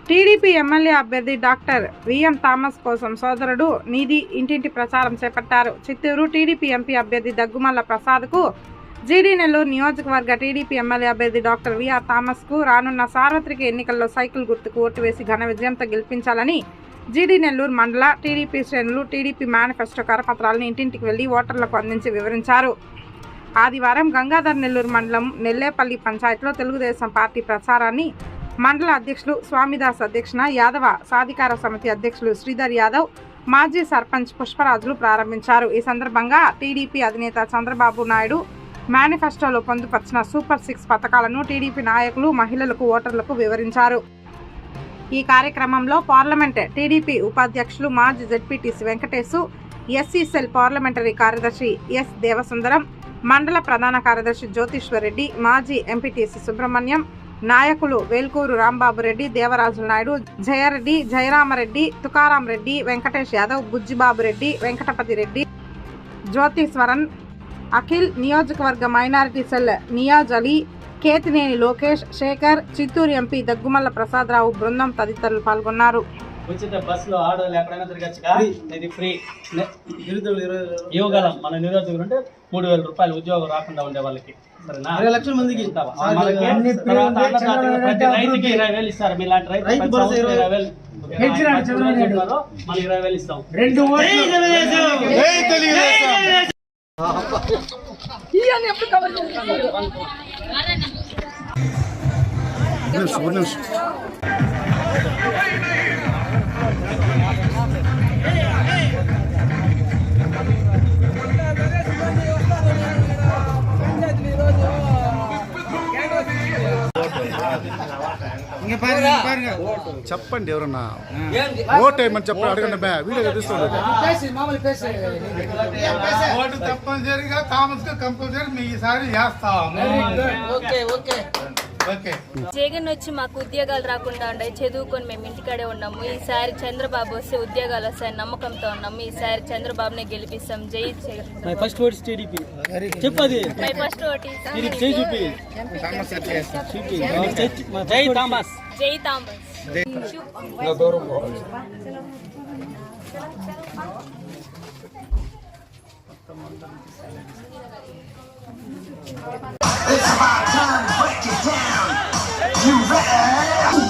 TDP MLA అభ్యర్థి doctor VM Thomas కోసం సోదరుడు నిధి ఇంటింటి ప్రచారం చేపట్టారు. చిత్తూరు టీడీపీ ఎంపీ అభ్యర్థి దగ్గుమల్ల ప్రసాద్కు జీడీ నెల్లూరు నియోజకవర్గ టీడీపీ ఎమ్మెల్యే అభ్యర్థి డాక్టర్ విఆర్ థామస్కు రానున్న సార్వత్రిక ఎన్నికల్లో సైకిల్ గుర్తుకు ఓటు వేసి ఘన విజయంతో గెలిపించాలని జీడీ నెల్లూరు మండల టీడీపీ శ్రేణులు టీడీపీ మేనిఫెస్టో కరపత్రాలను ఇంటింటికి వెళ్లి ఓటర్లకు అందించి వివరించారు. ఆదివారం గంగాధర్ నెల్లూరు మండలం నెల్లేపల్లి పంచాయతీలో తెలుగుదేశం పార్టీ ప్రచారాన్ని మండల అధ్యక్షులు స్వామిదాస్ అధ్యక్షన యాదవ సాధికార సమితి అధ్యక్షులు శ్రీధర్ యాదవ్, మాజీ సర్పంచ్ పుష్పరాజులు ప్రారంభించారు. ఈ సందర్భంగా టీడీపీ అధినేత చంద్రబాబు నాయుడు మేనిఫెస్టోలో పొందుపరిచిన సూపర్ 6 పథకాలను టీడీపీ నాయకులు, మహిళలకు, ఓటర్లకు వివరించారు. ఈ కార్యక్రమంలో పార్లమెంట్ టీడీపీ ఉపాధ్యక్షులు మాజీ ZPTC Venkatesu, SC cell parliamentary కార్యదర్శి ఎస్ దేవసుందరం, మండల ప్రధాన కార్యదర్శి జ్యోతిశ్వర్ రెడ్డి, మాజీ ఎంపీటీసీ సుబ్రహ్మణ్యం, నాయకులు వేల్కూరు రాంబాబు రెడ్డి, దేవరాజుల నాయుడు, జయారెడ్డి, జయరామరెడ్డి, తుకారాం రెడ్డి, వెంకటేష్ యాదవ్, బుజ్జిబాబు రెడ్డి, వెంకటపతి రెడ్డి, జ్యోతిస్వరన్, అఖిల్, నియోజకవర్గ minority cell Niyaz Ali, Ketineni Lokesh, Sekhar, Chittoor MP Daggumalla Prasadarao బృందం తదితరులు పాల్గొన్నారు. ఉచిత బస్సులో ఆడోళ్ళు ఎక్కడైనా తిరగచ్చుగా, ఇది ఫ్రీ ఇవ్వగలం. మన నిరుద్యోగులు ఉంటే 3,000 రూపాయలు ఉద్యోగం రాకుండా ఉండే వాళ్ళకి, సరేనా? 20 లక్షల మందికి ప్రతి రైతుకి 20,000 ఇస్తారు. మీలాంటి రైతు 20,000 మనం 20,000 ఇస్తాం. చెప్పండి, ఎవరన్నా ఓటు వేయమని చెప్పండి, అడగండి. వీడియో తీసుకోండి. ఓటు తప్పనిసరిగా థామస్ గా కంపల్సరీ మీ ఈసారి చేస్తాము. జగన్ వచ్చి మాకు ఉద్యోగాలు రాకుండా ఉండే, చదువుకొని మేము ఇంటికాడే ఉన్నాము. ఈసారి చంద్రబాబు వస్తే ఉద్యోగాలు వస్తాయని నమ్మకంతో ఉన్నాము. ఈసారి చంద్రబాబునే గెలిపిస్తాం. జై Jagan. My first vote TDP. చెప్పది మై ఫస్ట్ ఓట్ టీడీపీ. జై చూపి. జై థామస్. జై Thomas. It's about time to break it down. You ready?